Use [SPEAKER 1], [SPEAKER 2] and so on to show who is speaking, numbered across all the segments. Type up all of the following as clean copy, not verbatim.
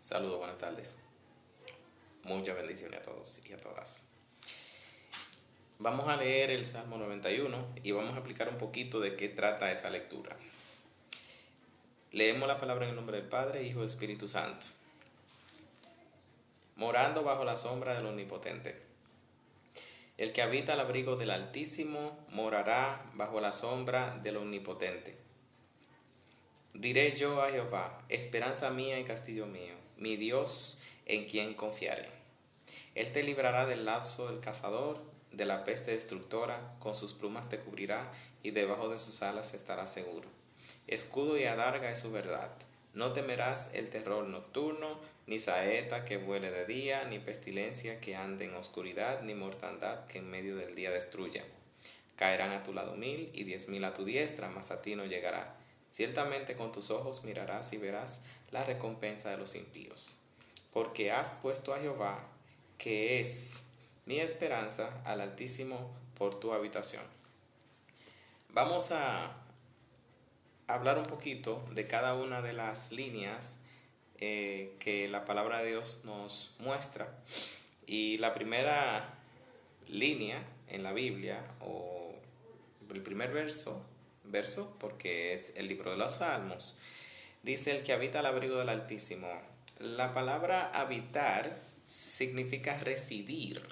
[SPEAKER 1] Saludos, buenas tardes. Muchas bendiciones a todos y a todas. Vamos a leer el Salmo 91 y vamos a explicar un poquito de qué trata esa lectura. Leemos la palabra en el nombre del Padre, Hijo y Espíritu Santo. Morando bajo la sombra del Omnipotente. El que habita al abrigo del Altísimo morará bajo la sombra del Omnipotente. Diré yo a Jehová, esperanza mía y castillo mío, mi Dios en quien confiaré. Él te librará del lazo del cazador, de la peste destructora, con sus plumas te cubrirá y debajo de sus alas estarás seguro. Escudo y adarga es su verdad. No temerás el terror nocturno, ni saeta que vuele de día, ni pestilencia que ande en oscuridad, ni mortandad que en medio del día destruya. Caerán a tu lado 1000 y 10.000 a tu diestra, mas a ti no llegará. Ciertamente con tus ojos mirarás y verás la recompensa de los impíos. Porque has puesto a Jehová, que es mi esperanza, al Altísimo por tu habitación. Vamos a hablar un poquito de cada una de las líneas que la palabra de Dios nos muestra. Y la primera línea en la Biblia, o el primer verso, porque es el libro de los Salmos, dice: el que habita al abrigo del Altísimo. La palabra habitar significa residir.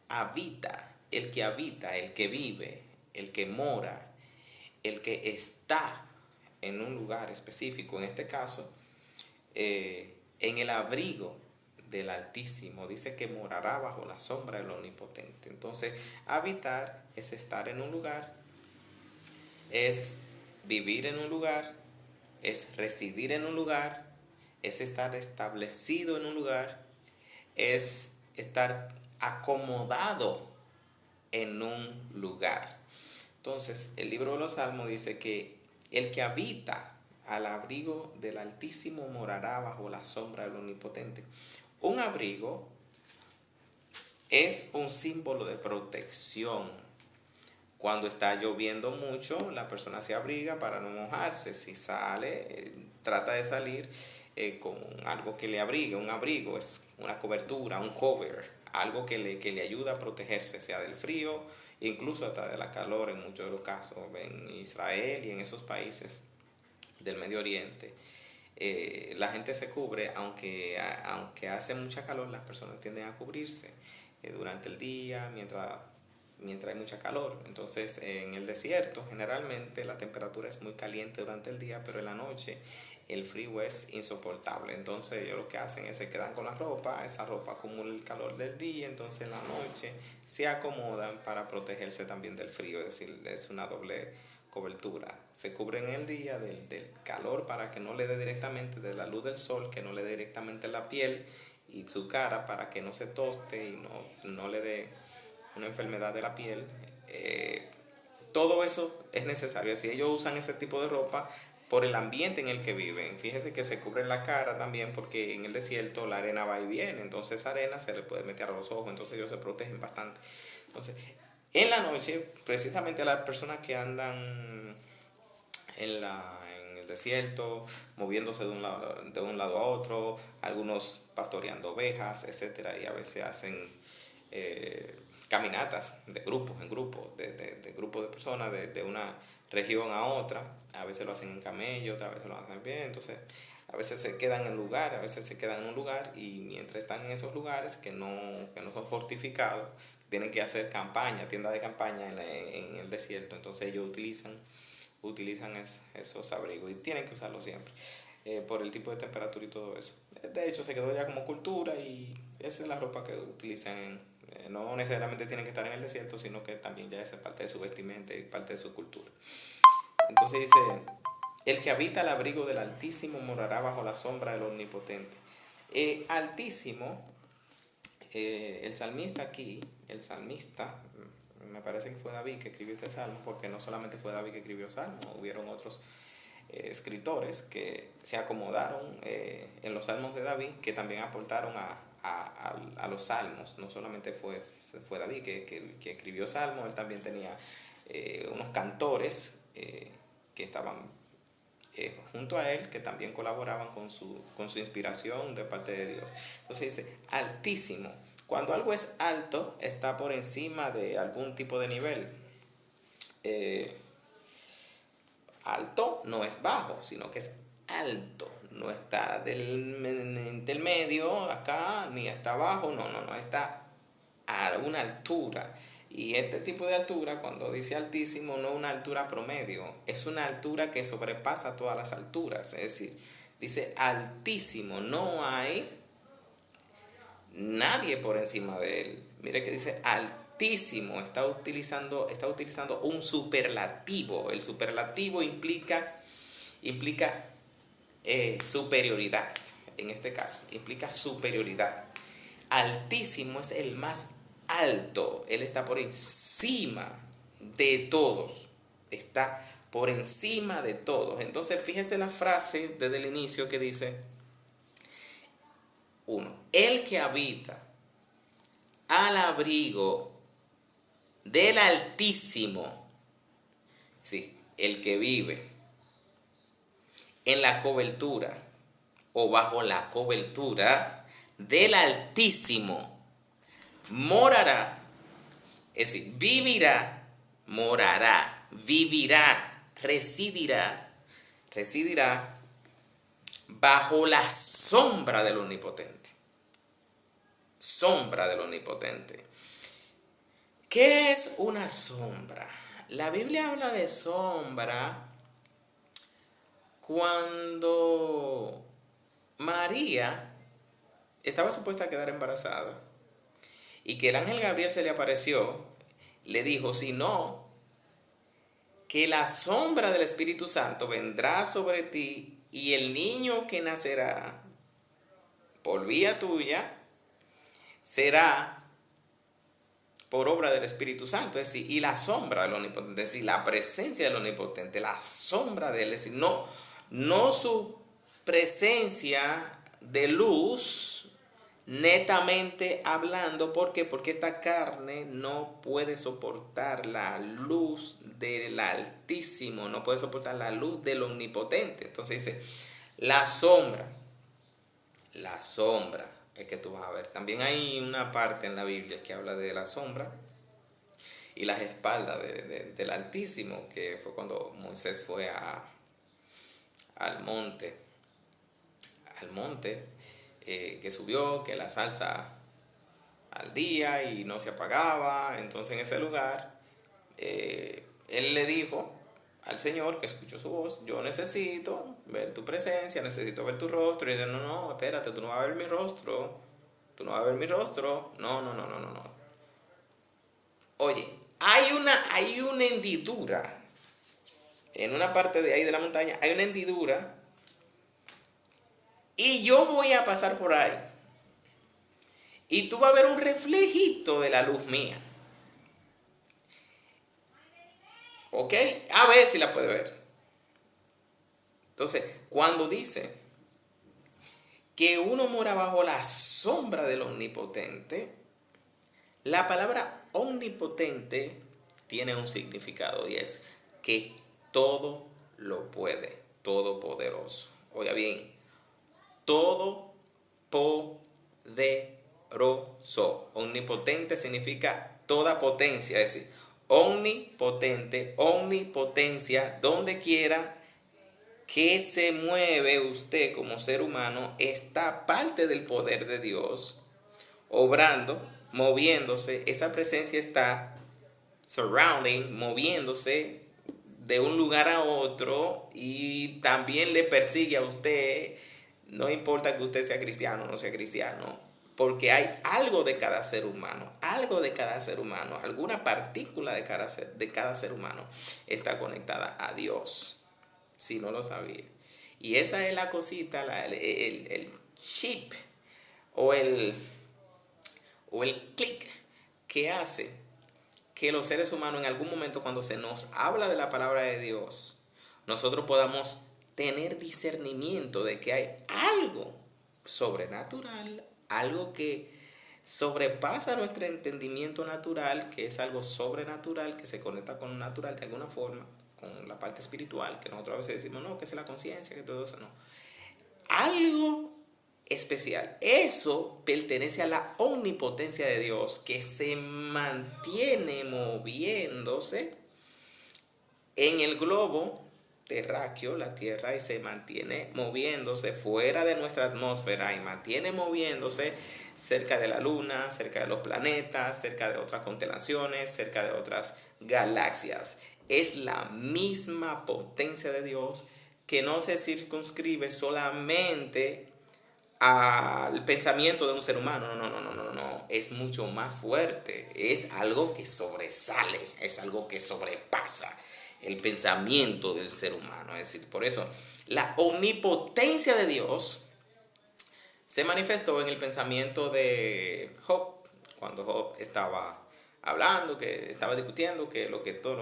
[SPEAKER 1] Habita, el que vive, el que mora, el que está en un lugar específico, en este caso, en el abrigo del Altísimo. Dice que morará bajo la sombra del Omnipotente. Entonces, habitar es estar en un lugar, es vivir en un lugar, es residir en un lugar, es estar establecido en un lugar, es estar acomodado en un lugar. Entonces, el libro de los Salmos dice que el que habita al abrigo del Altísimo morará bajo la sombra del Omnipotente. Un abrigo es un símbolo de protección. Cuando está lloviendo mucho, la persona se abriga para no mojarse. Si sale, trata de salir con algo que le abrigue. Un abrigo es una cobertura, un cover, algo que le ayuda a protegerse, sea del frío, incluso hasta de la calor en muchos de los casos. En Israel y en esos países del Medio Oriente, la gente se cubre, aunque hace mucha calor, las personas tienden a cubrirse durante el día, mientras hay mucha calor. Entonces, en el desierto generalmente la temperatura es muy caliente durante el día, pero en la noche el frío es insoportable. Entonces ellos lo que hacen es se quedan con la ropa, esa ropa acumula el calor del día, entonces en la noche se acomodan para protegerse también del frío, es decir, es una doble cobertura. Se cubren el día del calor para que no le dé directamente, de la luz del sol, que no le dé directamente la piel y su cara, para que no se toste y no le dé una enfermedad de la piel. Todo eso es necesario. Si ellos usan ese tipo de ropa por el ambiente en el que viven. Fíjense que se cubren la cara también, porque en el desierto la arena va y viene, entonces esa arena se le puede meter a los ojos, entonces ellos se protegen bastante. Entonces, en la noche, precisamente a las personas que andan en el desierto, moviéndose de un lado a otro, algunos pastoreando ovejas, etcétera, y a veces hacen caminatas de grupos en grupos, de grupos de personas de una región a otra. A veces lo hacen en camello, otras veces lo hacen bien. Entonces, a veces se quedan en lugar, a veces se quedan en un lugar, y mientras están en esos lugares que no son fortificados, tienen que hacer campaña, tiendas de campaña en el desierto. Entonces ellos utilizan esos abrigos y tienen que usarlo siempre, por el tipo de temperatura y todo eso. De hecho, se quedó ya como cultura y esa es la ropa que utilizan. No necesariamente tienen que estar en el desierto, sino que también ya es parte de su vestimenta y parte de su cultura. Entonces dice: el que habita al abrigo del Altísimo morará bajo la sombra del Omnipotente. Altísimo, el salmista aquí, me parece que fue David que escribió este salmo, porque no solamente fue David que escribió salmo, hubieron otros escritores que se acomodaron en los salmos de David, que también aportaron a los salmos. No solamente fue David que escribió salmos, él también tenía unos cantores que estaban junto a él, que también colaboraban con su inspiración de parte de Dios. Entonces dice, altísimo. Cuando algo es alto, está por encima de algún tipo de nivel. Eh, Alto no es bajo, sino que es alto. No está del medio acá, ni está abajo, no, está a una altura. Y este tipo de altura, cuando dice altísimo, no es una altura promedio, es una altura que sobrepasa todas las alturas. Es decir, dice altísimo, no hay nadie por encima de él. Mire que dice altísimo, está utilizando un superlativo. El superlativo implica superioridad, en este caso, implica superioridad. Altísimo es el más alto, él está por encima de todos, está por encima de todos. Entonces fíjese la frase desde el inicio que dice, uno, el que habita al abrigo del Altísimo, sí, el que vive en la cobertura o bajo la cobertura del Altísimo, morará, es decir, vivirá, morará, vivirá, residirá bajo la sombra del Omnipotente. Sombra del Omnipotente. ¿Qué es una sombra? La Biblia habla de sombra cuando María estaba supuesta a quedar embarazada y que el ángel Gabriel se le apareció, le dijo, si no, que la sombra del Espíritu Santo vendrá sobre ti y el niño que nacerá por vía tuya será por obra del Espíritu Santo, es decir, y la sombra del Omnipotente, es decir, la presencia del Omnipotente, la sombra de él, es decir, no su presencia de luz netamente hablando. ¿Por qué? Porque esta carne no puede soportar la luz del Altísimo, no puede soportar la luz del Omnipotente. Entonces dice, la sombra es que tú vas a ver. También hay una parte en la Biblia que habla de la sombra y las espaldas del Altísimo, que fue cuando Moisés fue al monte, al monte que subió, que la salsa al día y no se apagaba. Entonces en ese lugar él le dijo al Señor, que escuchó su voz, yo necesito ver tu presencia, necesito ver tu rostro. Y dice, no, espérate, tú no vas a ver mi rostro, tú no vas a ver mi rostro, no. Oye, hay una hendidura, en una parte de ahí de la montaña, hay una hendidura, y yo voy a pasar por ahí, y tú vas a ver un reflejito de la luz mía. ¿Ok? A ver si la puede ver. Entonces, cuando dice que uno mora bajo la sombra del Omnipotente, la palabra omnipotente tiene un significado y es que todo lo puede, todopoderoso. Oiga bien, todopoderoso. Omnipotente significa toda potencia, es decir, omnipotente, omnipotencia, donde quiera que se mueve usted como ser humano, está parte del poder de Dios, obrando, moviéndose. Esa presencia está surrounding, moviéndose de un lugar a otro y también le persigue a usted. No importa que usted sea cristiano o no sea cristiano, porque hay algo de cada ser humano, alguna partícula de cada ser humano está conectada a Dios, si no lo sabía. Y esa es la cosita, el chip o el clic que hace que los seres humanos en algún momento, cuando se nos habla de la palabra de Dios, nosotros podamos tener discernimiento de que hay algo sobrenatural, algo que sobrepasa nuestro entendimiento natural, que es algo sobrenatural, que se conecta con lo natural de alguna forma, con la parte espiritual, que nosotros a veces decimos, no, que es la conciencia, que todo eso, no. Algo especial. Eso pertenece a la omnipotencia de Dios, que se mantiene moviéndose en el globo terráqueo, la Tierra, y se mantiene moviéndose fuera de nuestra atmósfera y mantiene moviéndose cerca de la Luna, cerca de los planetas, cerca de otras constelaciones, cerca de otras galaxias. Es la misma potencia de Dios que no se circunscribe solamente al pensamiento de un ser humano. No. Es mucho más fuerte. Es algo que sobresale, es algo que sobrepasa el pensamiento del ser humano. Es decir, por eso la omnipotencia de Dios se manifestó en el pensamiento de Job, cuando Job estaba hablando, que estaba discutiendo que todo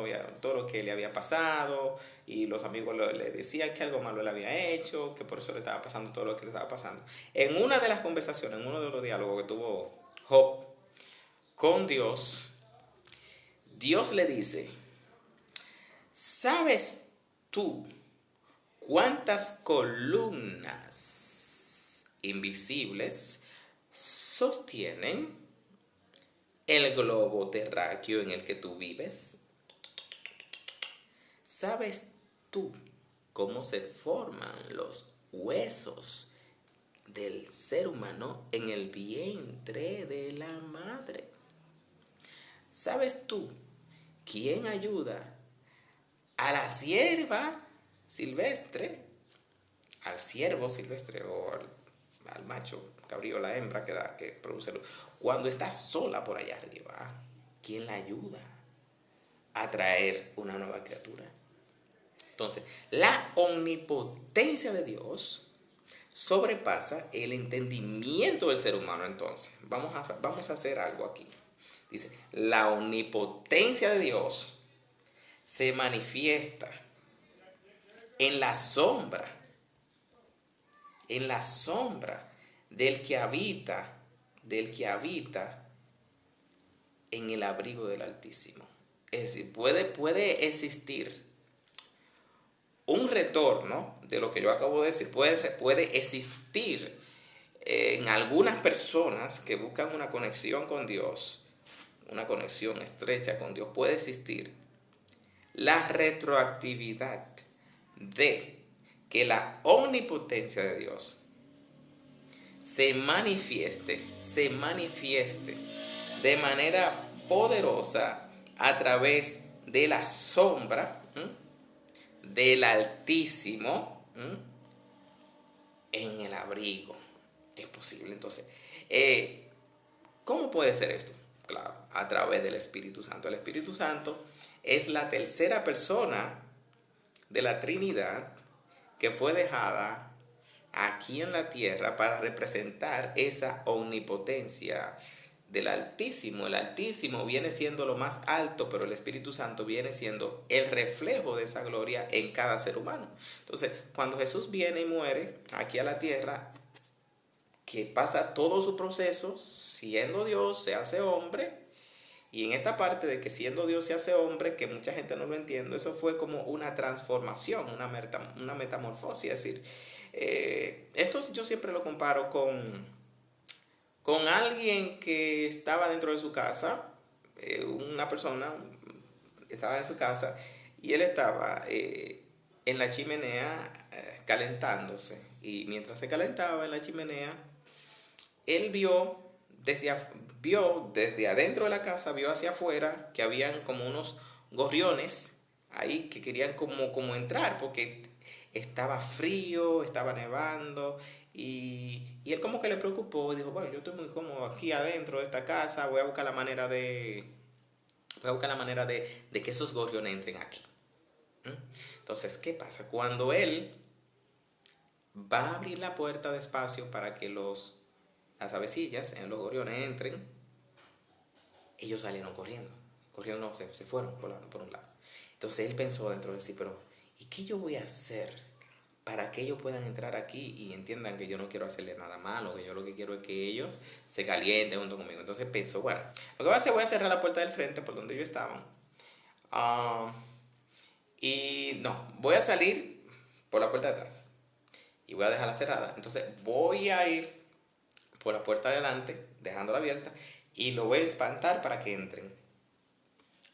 [SPEAKER 1] lo que le había pasado, y los amigos le decían que algo malo le había hecho, que por eso le estaba pasando todo lo que le estaba pasando. En una de las conversaciones, en uno de los diálogos que tuvo Job con Dios, Dios le dice: ¿sabes tú cuántas columnas invisibles sostienen el globo terráqueo en el que tú vives? ¿Sabes tú cómo se forman los huesos del ser humano en el vientre de la madre? ¿Sabes tú quién ayuda a la cierva silvestre, al ciervo silvestre o al macho cabrío, la hembra que produce luz, cuando está sola por allá arriba? ¿Quién la ayuda a traer una nueva criatura? Entonces, la omnipotencia de Dios sobrepasa el entendimiento del ser humano. Entonces, vamos a hacer algo aquí. Dice, la omnipotencia de Dios se manifiesta en la sombra del que habita en el abrigo del Altísimo. Es decir, puede existir un retorno de lo que yo acabo de decir, puede existir en algunas personas que buscan una conexión con Dios, una conexión estrecha con Dios, puede existir la retroactividad de que la omnipotencia de Dios se manifieste de manera poderosa a través de la sombra del Altísimo en el abrigo. Es posible. Entonces, ¿cómo puede ser esto? Claro, a través del Espíritu Santo. El Espíritu Santo es la tercera persona de la Trinidad que fue dejada aquí en la tierra para representar esa omnipotencia del Altísimo. El Altísimo viene siendo lo más alto, pero el Espíritu Santo viene siendo el reflejo de esa gloria en cada ser humano. Entonces, cuando Jesús viene y muere aquí a la tierra, que pasa todo su proceso, siendo Dios, se hace hombre, y en esta parte de que siendo Dios se hace hombre, que mucha gente no lo entiende, eso fue como una transformación, una metamorfosis. Es decir, esto yo siempre lo comparo con alguien que estaba dentro de su casa, una persona estaba en su casa y él estaba en la chimenea calentándose. Y mientras se calentaba en la chimenea, él vio desde adentro de la casa, vio hacia afuera que habían como unos gorriones ahí que querían como entrar porque estaba frío, estaba nevando, y él como que le preocupó y dijo, bueno, yo estoy muy cómodo aquí adentro de esta casa, voy a buscar la manera de que esos gorriones entren aquí. Entonces, ¿qué pasa? Cuando él va a abrir la puerta despacio para que las avecillas, los gorriones entren, ellos salieron corriendo. Corriendo no, se fueron volando por un lado. Entonces él pensó dentro de sí, pero ¿y qué yo voy a hacer para que ellos puedan entrar aquí y entiendan que yo no quiero hacerle nada malo, que yo lo que quiero es que ellos se calienten junto conmigo? Entonces pensó, bueno, lo que voy a hacer, voy a cerrar la puerta del frente por donde ellos estaban. Y no, voy a salir por la puerta de atrás y voy a dejarla cerrada. Entonces voy a ir por la puerta de adelante, dejándola abierta, y lo voy a espantar para que entren.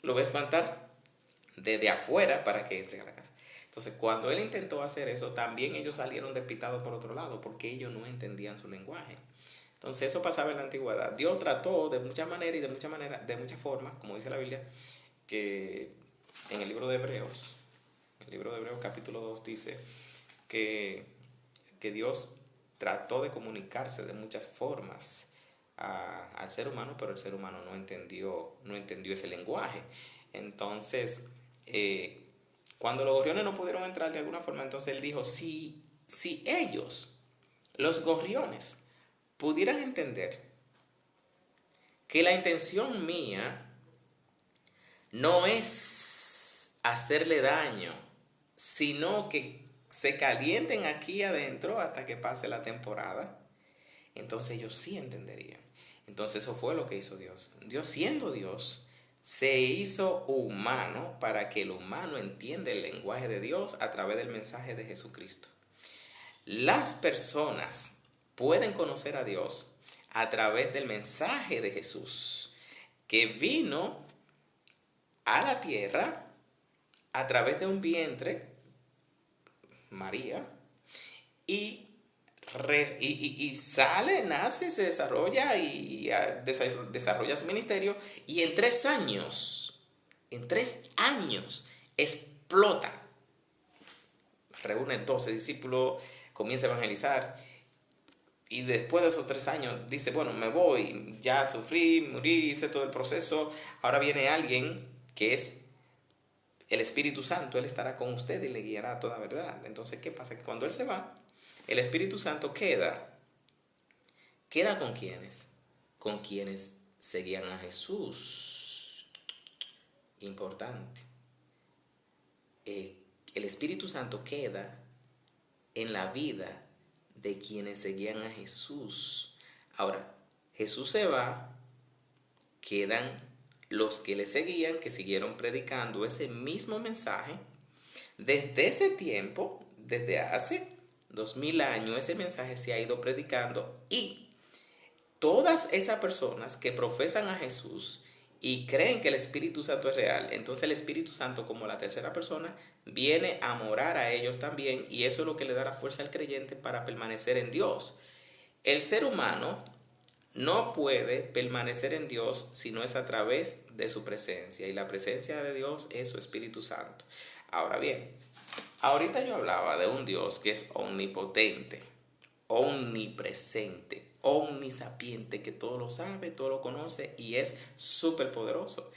[SPEAKER 1] Lo voy a espantar desde afuera para que entren a la casa. Entonces, cuando él intentó hacer eso, también ellos salieron despistados por otro lado, porque ellos no entendían su lenguaje. Entonces, eso pasaba en la antigüedad. Dios trató de muchas maneras y de muchas formas, como dice la Biblia, que en el libro de Hebreos capítulo 2 dice que, que Dios trató de comunicarse de muchas formas al ser humano, pero el ser humano no entendió ese lenguaje. Entonces, cuando los gorriones no pudieron entrar de alguna forma, entonces él dijo, si ellos, los gorriones, pudieran entender que la intención mía no es hacerle daño, sino que se calienten aquí adentro hasta que pase la temporada, entonces ellos sí entenderían. Entonces eso fue lo que hizo Dios. Dios, siendo Dios, se hizo humano para que el humano entienda el lenguaje de Dios a través del mensaje de Jesucristo. Las personas pueden conocer a Dios a través del mensaje de Jesús, que vino a la tierra a través de un vientre, María, y sale, nace, se desarrolla y desarrolla su ministerio, y en tres años explota, reúne 12 discípulos, comienza a evangelizar, y después de esos 3 años dice, bueno, me voy, ya sufrí, morí, hice todo el proceso, ahora viene alguien que es el Espíritu Santo, Él estará con usted y le guiará a toda verdad. Entonces, ¿qué pasa? Que cuando Él se va, el Espíritu Santo ¿queda con quiénes? Con quienes seguían a Jesús. Importante. El Espíritu Santo queda en la vida de quienes seguían a Jesús. Ahora, Jesús se va, quedan los que le seguían, que siguieron predicando ese mismo mensaje. Desde ese tiempo, desde hace 2000 años, ese mensaje se ha ido predicando, y todas esas personas que profesan a Jesús y creen que el Espíritu Santo es real, entonces el Espíritu Santo, como la tercera persona, viene a morar a ellos también, y eso es lo que le da la fuerza al creyente para permanecer en Dios. El ser humano no puede permanecer en Dios si no es a través de su presencia, y la presencia de Dios es su Espíritu Santo. Ahora bien, ahorita yo hablaba de un Dios que es omnipotente, omnipresente, omnisapiente, que todo lo sabe, todo lo conoce y es súper poderoso.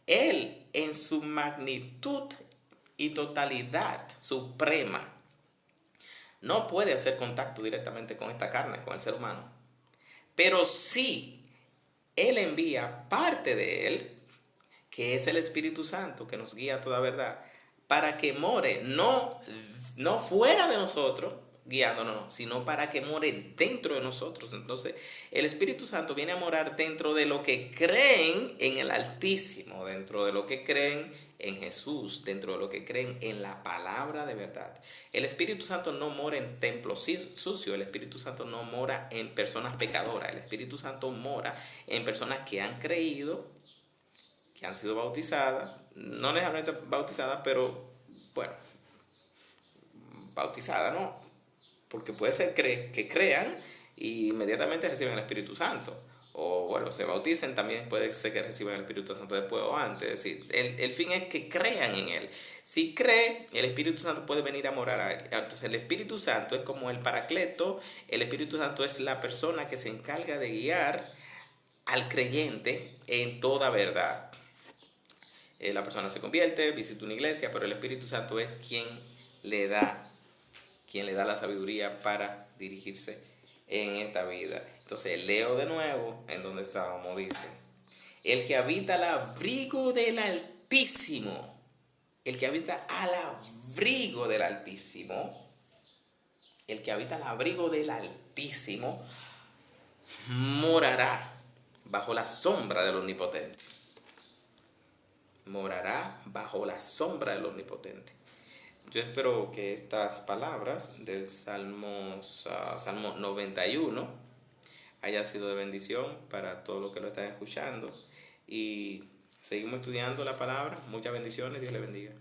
[SPEAKER 1] Él, en su magnitud y totalidad suprema, no puede hacer contacto directamente con esta carne, con el ser humano. Pero sí, Él envía parte de Él, que es el Espíritu Santo, que nos guía a toda verdad, para que more, no fuera de nosotros, guiándonos, no, sino para que more dentro de nosotros. Entonces, el Espíritu Santo viene a morar dentro de lo que creen en el Altísimo, dentro de lo que creen en Jesús, dentro de lo que creen en la palabra de verdad. El Espíritu Santo no mora en templos sucios, el Espíritu Santo no mora en personas pecadoras, el Espíritu Santo mora en personas que han creído, que han sido bautizadas, no necesariamente bautizadas, pero bueno, bautizadas, ¿no? Porque puede ser que crean y inmediatamente reciben el Espíritu Santo. O bueno, se bauticen, también puede ser que reciban el Espíritu Santo después o antes. Es decir, el fin es que crean en Él. Si cree, el Espíritu Santo puede venir a morar a Él. Entonces el Espíritu Santo es como el Paracleto. El Espíritu Santo es la persona que se encarga de guiar al creyente en toda verdad. La persona se convierte, visita una iglesia, pero el Espíritu Santo es le da quien le da la sabiduría para dirigirse en esta vida. Entonces leo de nuevo en donde estábamos, dice, el que habita al abrigo del Altísimo, el que habita al abrigo del Altísimo, el que habita al abrigo del Altísimo, morará bajo la sombra del Omnipotente. Morará bajo la sombra del Omnipotente. Yo espero que estas palabras del Salmo 91 haya sido de bendición para todos los que lo están escuchando. Y seguimos estudiando la palabra. Muchas bendiciones. Dios le bendiga.